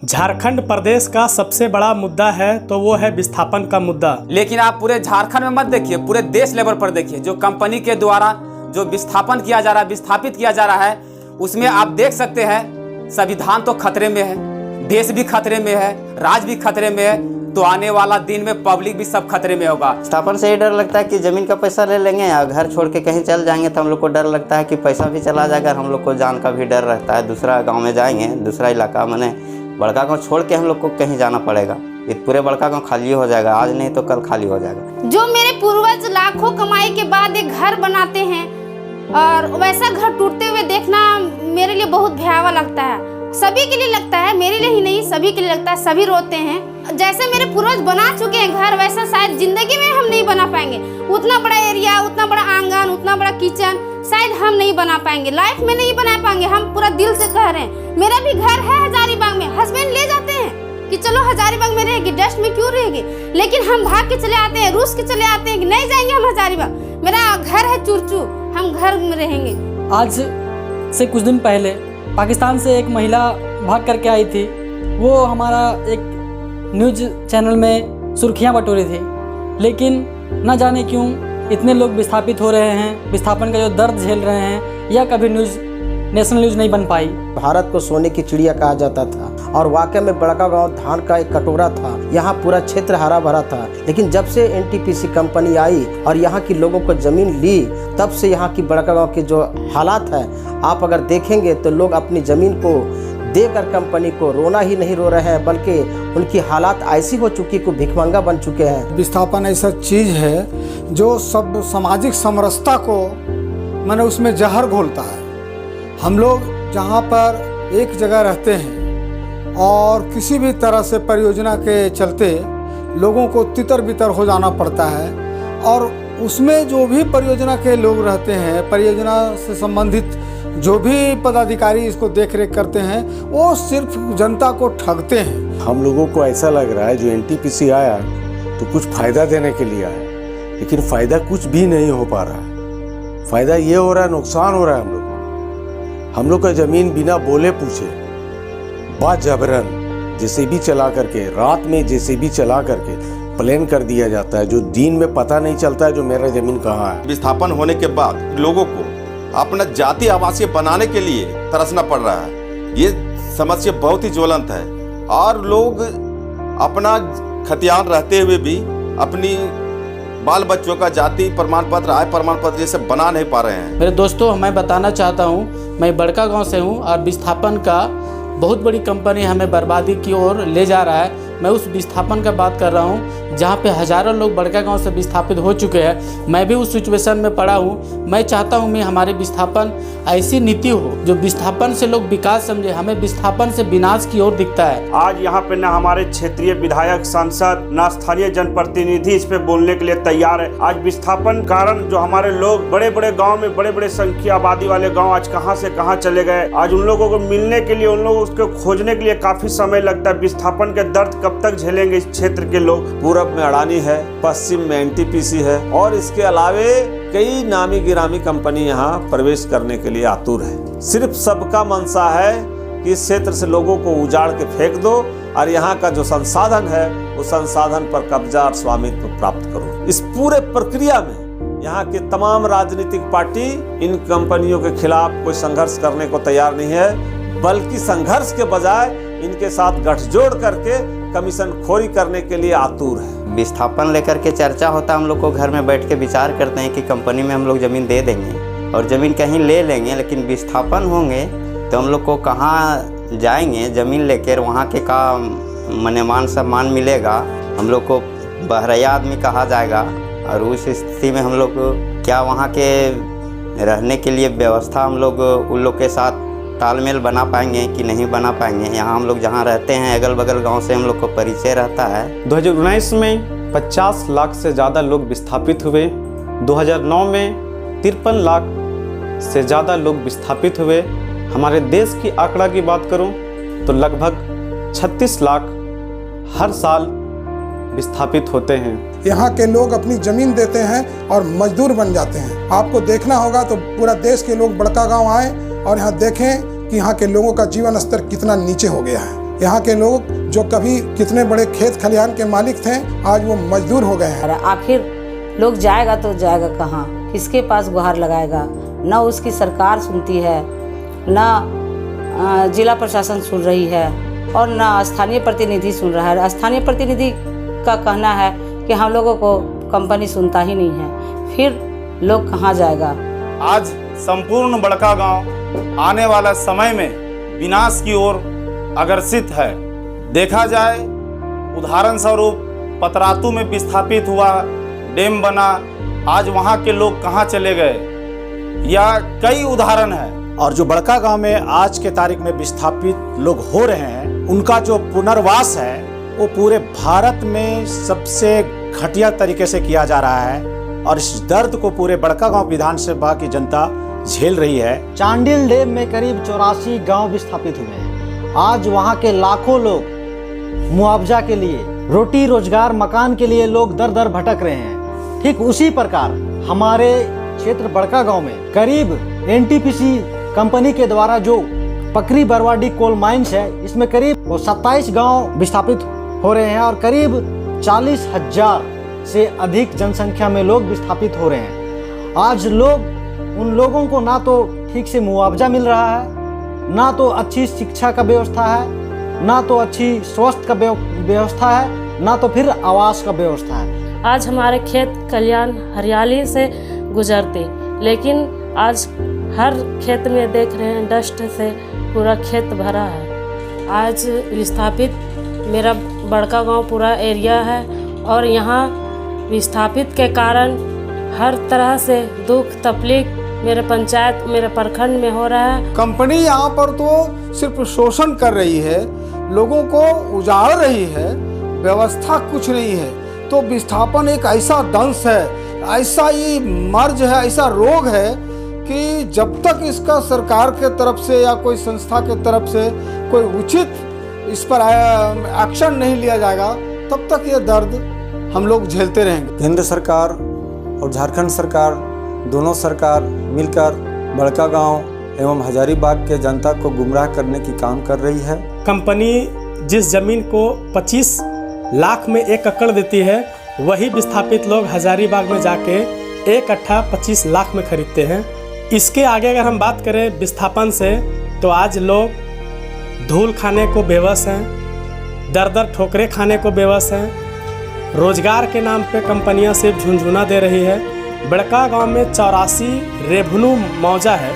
झारखंड प्रदेश का सबसे बड़ा मुद्दा है तो वो है विस्थापन का मुद्दा। लेकिन आप पूरे झारखंड में मत देखिए, पूरे देश लेवल पर देखिए। जो कंपनी के द्वारा जो विस्थापन किया जा रहा है, विस्थापित किया जा रहा है, उसमें आप देख सकते हैं संविधान तो खतरे में है, देश भी खतरे में है, राज्य भी खतरे में है। तो आने वाला दिन में पब्लिक भी सब खतरे में होगा। विस्थापन से ही डर लगता है कि ज़मीन का पैसा ले लेंगे या घर छोड़ के कहीं चल जाएंगे तो हम लोग को डर लगता है कि पैसा भी चला जाएगा। हम लोग को जान का भी डर रहता है। दूसरा गांव में जाएंगे, दूसरा इलाका मैंने बड़का गांव छोड़ के हम लोग को कहीं जाना पड़ेगा। ये पूरे बड़का गांव खाली हो जाएगा, आज नहीं तो कल खाली हो जाएगा। जो मेरे पूर्वज लाखों कमाई के बाद एक घर बनाते हैं और वैसा घर टूटते हुए देखना मेरे लिए बहुत भयावह लगता है। सभी के लिए लगता है, मेरे लिए ही नहीं, सभी के लिए लगता है। सभी रोते हैं। जैसे मेरे पूर्वज बना चुके हैं घर, वैसा शायद जिंदगी में हम नहीं बना पाएंगे। उतना बड़ा एरिया, उतना बड़ा आंगन, उतना बड़ा किचन शायद हम नहीं बना पाएंगे, लाइफ में नहीं बना पाएंगे। हम पूरा दिल से कह रहे हैं। मेरा भी घर है हजारीबाग में। हस्बैंड ले जाते हैं कि चलो हजारीबाग में रहेगी, डस्ट में क्यों रहेगी, लेकिन हम भाग के चले आते हैं, रूस के चले आते हैं कि नहीं जाएंगे हम हजारीबाग। मेरा घर है चुरचू, हम घर में रहेंगे। आज से कुछ दिन पहले पाकिस्तान से एक महिला भाग करके आई थी। वो हमारा एक न्यूज़ चैनल में सुर्खियां बटोरी थी, लेकिन न जाने क्यों इतने लोग विस्थापित हो रहे हैं। विस्थापन का जो दर्द झेल रहे हैं, यह कभी नेशनल न्यूज़ नहीं बन पाई। भारत को सोने की चिड़िया कहा जाता था और वाकई में बड़का गांव धान का एक कटोरा था। यहाँ पूरा क्षेत्र हरा भरा था। लेकिन जब से एनटीपीसी कंपनी आई और यहाँ की लोगों को ज़मीन ली, तब से यहाँ की बड़का गांव के जो हालात है, आप अगर देखेंगे तो लोग अपनी ज़मीन को देकर कंपनी को रोना ही नहीं रो रहे हैं, बल्कि उनकी हालात ऐसी हो चुकी कि भिखमंगा बन चुके हैं। विस्थापन ऐसा चीज़ है जो सब सामाजिक समरसता को माने उसमें जहर घोलता है। हम लोग जहाँ पर एक जगह रहते हैं और किसी भी तरह से परियोजना के चलते लोगों को तितर बितर हो जाना पड़ता है, और उसमें जो भी परियोजना के लोग रहते हैं, परियोजना से संबंधित जो भी पदाधिकारी इसको देख रेख करते हैं, वो सिर्फ जनता को ठगते हैं। हम लोगों को ऐसा लग रहा है जो एनटीपीसी आया तो कुछ फ़ायदा देने के लिए आया, लेकिन फ़ायदा कुछ भी नहीं हो पा रहा है। फ़ायदा ये हो रहा है, नुकसान हो रहा है। हम लोग का ज़मीन बिना बोले पूछे बाजबरन जेसीबी चला करके, रात में जेसीबी चला करके प्लान कर दिया जाता है, जो दिन में पता नहीं चलता है जो मेरा ज़मीन कहाँ है। विस्थापन होने के बाद लोगों को अपना जाति आवासीय बनाने के लिए तरसना पड़ रहा है। ये समस्या बहुत ही ज्वलंत है और लोग अपना खतियान रहते हुए भी अपनी बाल बच्चों का जाति प्रमाण पत्र, आय प्रमाण पत्र जैसे बना नहीं पा रहे हैं। मेरे दोस्तों, मैं बताना चाहता हूँ, मैं बड़का गांव से हूँ और विस्थापन का बहुत बड़ी कंपनी हमें बर्बादी की ओर ले जा रहा है। मैं उस विस्थापन का बात कर रहा हूँ जहाँ पे हज़ारों लोग बड़का गांव से विस्थापित हो चुके हैं। मैं भी उस सिचुएशन में पड़ा हूँ। मैं चाहता हूँ मैं हमारे विस्थापन ऐसी नीति हो जो विस्थापन से लोग विकास समझे, हमें विस्थापन से विनाश की ओर दिखता है। आज यहाँ पे न हमारे क्षेत्रीय विधायक, सांसद, न स्थानीय जनप्रतिनिधि इस पे बोलने के लिए तैयार है। आज विस्थापन कारण जो हमारे लोग बड़े बड़े गाँव में, बड़े बड़े संख्या आबादी वाले गाँव आज कहाँ से कहाँ चले गए। आज उन लोगों को मिलने के लिए, उन लोगों को खोजने के लिए काफी समय लगता है। विस्थापन के दर्द कब तक झेलेंगे इस क्षेत्र के लोग। पूरब में अडानी है, पश्चिम में एनटीपीसी है और इसके अलावे कई नामी गिरामी कंपनी यहाँ प्रवेश करने के लिए आतुर है। सिर्फ सबका मंशा है कि इस क्षेत्र से लोगों को उजाड़ के फेंक दो और यहाँ का जो संसाधन है उस संसाधन पर कब्जा और स्वामित्व प्राप्त करो। इस पूरे प्रक्रिया में यहाँ के तमाम राजनीतिक पार्टी इन कंपनियों के खिलाफ कोई संघर्ष करने को तैयार नहीं है, बल्कि संघर्ष के बजाय इनके साथ गठजोड़ करके कमीशन खोरी करने के लिए आतुर है। विस्थापन लेकर के चर्चा होता है। हम लोग को घर में बैठ के विचार करते हैं कि कंपनी में हम लोग ज़मीन दे देंगे और ज़मीन कहीं ले लेंगे, लेकिन विस्थापन होंगे तो हम लोग को कहाँ जाएंगे ज़मीन लेकर, वहाँ के का मने मान सम्मान मिलेगा, हम लोग को बहरैया आदमी कहा जाएगा। और उस स्थिति में हम लोग क्या वहाँ के रहने के लिए व्यवस्था हम लोग उन लोग के साथ तालमेल बना पाएंगे कि नहीं बना पाएंगे। यहाँ हम लोग जहाँ रहते हैं अगल बगल गांव से हम लोग को परिचय रहता है। 2019 में 50 लाख से ज़्यादा लोग विस्थापित हुए। 2009 में 53 लाख से ज़्यादा लोग विस्थापित हुए। हमारे देश की आंकड़ा की बात करूं तो लगभग 36 लाख हर साल विस्थापित होते हैं। यहाँ के लोग अपनी ज़मीन देते हैं और मजदूर बन जाते हैं। आपको देखना होगा तो पूरा देश के लोग बड़का गाँव आए और यहाँ देखें कि यहाँ के लोगों का जीवन स्तर कितना नीचे हो गया है। यहाँ के लोग जो कभी कितने बड़े खेत खलिहान के मालिक थे, आज वो मजदूर हो गए हैं। आखिर लोग जाएगा तो जाएगा कहाँ, किसके पास गुहार लगाएगा? ना उसकी सरकार सुनती है, ना जिला प्रशासन सुन रही है और ना स्थानीय प्रतिनिधि सुन रहा है। स्थानीय प्रतिनिधि का कहना है कि हम लोगों को कंपनी सुनता ही नहीं है, फिर लोग कहाँ जाएगा? आज संपूर्ण बड़का गांव आने वाला समय में विनाश की ओर अग्रसित है। देखा जाए, उदाहरण स्वरूप पतरातू में विस्थापित हुआ डैम बना, आज वहां के लोग कहां चले गए, या कई उदाहरण है। और जो बड़का गांव में आज के तारीख में विस्थापित लोग हो रहे हैं, उनका जो पुनर्वास है वो पूरे भारत में सबसे घटिया तरीके से किया जा रहा है और इस दर्द को पूरे बड़का गांव विधानसभा की जनता झेल रही है। चांडिल डैम में करीब 84 गांव विस्थापित हुए हैं। आज वहां के लाखों लोग मुआवजा के लिए, रोटी रोजगार, मकान के लिए लोग दर दर भटक रहे हैं। ठीक उसी प्रकार हमारे क्षेत्र बड़का गांव में करीब एनटीपीसी कंपनी के द्वारा जो पकरी बरवाडी कोल माइंस है, इसमें करीब 27 गांव विस्थापित हो रहे हैं और करीब 40,000 से अधिक जनसंख्या में लोग विस्थापित हो रहे हैं। आज उन लोगों को ना तो ठीक से मुआवजा मिल रहा है, ना तो अच्छी शिक्षा का व्यवस्था है, ना तो अच्छी स्वास्थ्य का व्यवस्था है, ना तो फिर आवास का व्यवस्था है। आज हमारे खेत खलिहान हरियाली से गुजरते, लेकिन आज हर खेत में देख रहे हैं डस्ट से पूरा खेत भरा है। आज विस्थापित मेरा बड़का गांव पूरा एरिया है और यहाँ विस्थापित के कारण हर तरह से दुख तकलीफ मेरे पंचायत, मेरे प्रखंड में हो रहा है। कंपनी यहाँ पर तो सिर्फ शोषण कर रही है, लोगों को उजाड़ रही है, व्यवस्था कुछ नहीं है। तो विस्थापन एक ऐसा दंश है, ऐसा ही मर्ज है, ऐसा रोग है कि जब तक इसका सरकार के तरफ से या कोई संस्था के तरफ से कोई उचित इस पर एक्शन नहीं लिया जाएगा, तब तक ये दर्द हम लोग झेलते रहेंगे। केंद्र सरकार और झारखंड सरकार, दोनों सरकार मिलकर बड़का गांव एवं हजारीबाग के जनता को गुमराह करने की काम कर रही है। कंपनी जिस जमीन को 25 लाख में 1 एकड़ देती है, वही विस्थापित लोग हजारीबाग में जाके 1 कट्ठा 25 लाख में खरीदते हैं। इसके आगे अगर हम बात करें विस्थापन से, तो आज लोग धूल खाने को बेबस हैं, दर दर ठोकरे खाने को बेबस हैं। रोजगार के नाम पे कंपनियां सिर्फ झुंझुना दे रही है। बड़का गांव में 84 रेवन्यू मौजा है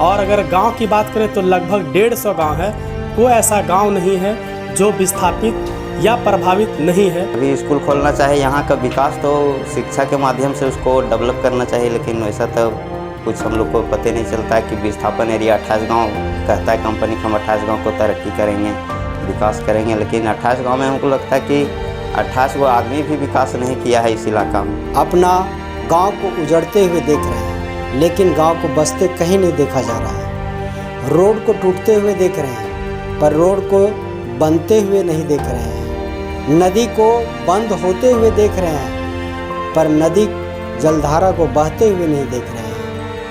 और अगर गांव की बात करें तो लगभग 150 गांव है। कोई ऐसा गांव नहीं है जो विस्थापित या प्रभावित नहीं है। अभी स्कूल खोलना चाहे, यहाँ का विकास तो शिक्षा के माध्यम से उसको डेवलप करना चाहिए, लेकिन वैसा तो कुछ हम लोग को पता नहीं चलता है कि विस्थापन एरिया 28 गांव कहता है कंपनी हम 28 गांव को तरक्की करेंगे, विकास करेंगे, लेकिन 28 गांव में हमको लगता है कि 28 गो आदमी भी विकास नहीं किया है इस इलाका में। अपना गांव को उजड़ते हुए देख रहे हैं, लेकिन गांव को बसते कहीं नहीं देखा जा रहा है। रोड को टूटते हुए देख रहे हैं, पर रोड को बनते हुए नहीं देख रहे हैं। नदी को बंद होते हुए देख रहे हैं, पर नदी जलधारा को बहते हुए नहीं देख रहे हैं।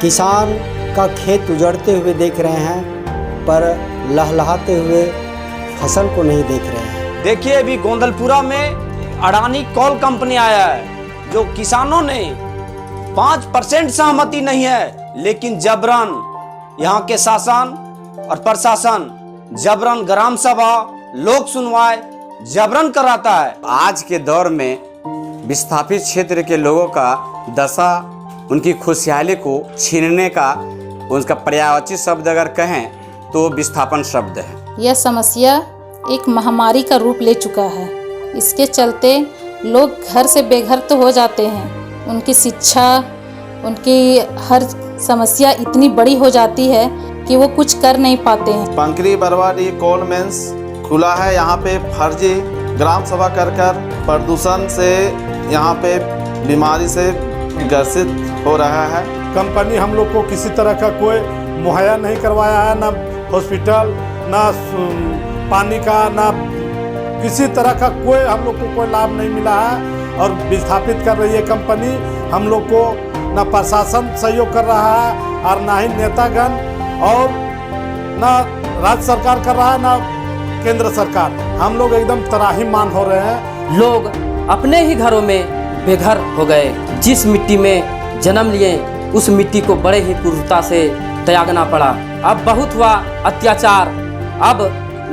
किसान का खेत उजड़ते हुए देख रहे हैं, पर लहलहाते हुए फसल को नहीं देख रहे हैं। देखिए, अभी गोंदलपुरा में अडानी कोल कंपनी आया है, जो किसानों ने 5% सहमति नहीं है, लेकिन जबरन यहाँ के शासन और प्रशासन जबरन ग्राम सभा, लोक सुनवाई जबरन कराता है। आज के दौर में विस्थापित क्षेत्र के लोगों का दशा, उनकी खुशहाली को छीनने का उनका पर्यायवाची शब्द अगर कहें तो विस्थापन शब्द है। यह समस्या एक महामारी का रूप ले चुका है। इसके चलते लोग घर से बेघर तो हो जाते हैं, उनकी शिक्षा, उनकी हर समस्या इतनी बड़ी हो जाती है कि वो कुछ कर नहीं पाते हैं। पंकरी बरवाडी कोल माइंस खुला है, यहाँ पे फर्जी ग्राम सभा कर प्रदूषण से यहाँ पे बीमारी से ग्रसित हो रहा है। कंपनी हम लोग को किसी तरह का कोई मुहैया नहीं करवाया है, ना हॉस्पिटल, ना पानी का, ना किसी तरह का कोई हम लोग को कोई लाभ नहीं मिला है और विस्थापित कर रही है कंपनी। हम लोग को ना प्रशासन सहयोग कर रहा है और ना ही नेतागण और ना राज्य सरकार कर रहा है, ना केंद्र सरकार, हम लोग एकदम त्राहिमाम हो रहे हैं। लोग अपने ही घरों में बेघर हो गए। जिस मिट्टी में जन्म लिए उस मिट्टी को बड़े ही क्रूरता से त्यागना पड़ा। अब बहुत हुआ अत्याचार, अब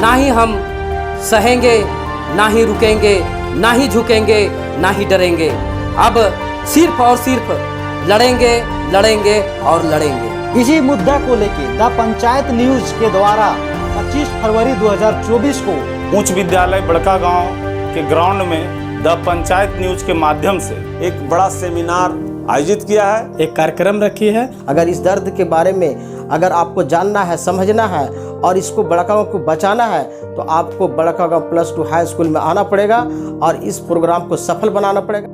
ना ही हम सहेंगे, ना ही रुकेंगे, ना ही झुकेंगे, ना ही डरेंगे। अब सिर्फ और सिर्फ लड़ेंगे, लड़ेंगे और लड़ेंगे। इसी मुद्दा को लेकर द पंचायत न्यूज के द्वारा 25 फरवरी 2024 को उच्च विद्यालय बड़कागांव के ग्राउंड में द पंचायत न्यूज के माध्यम से एक बड़ा सेमिनार आयोजित किया है, एक कार्यक्रम रखी है। अगर इस दर्द के बारे में अगर आपको जानना है, समझना है और इसको बड़कागांव को बचाना है तो आपको बड़कागांव +2 हाई स्कूल में आना पड़ेगा और इस प्रोग्राम को सफल बनाना पड़ेगा।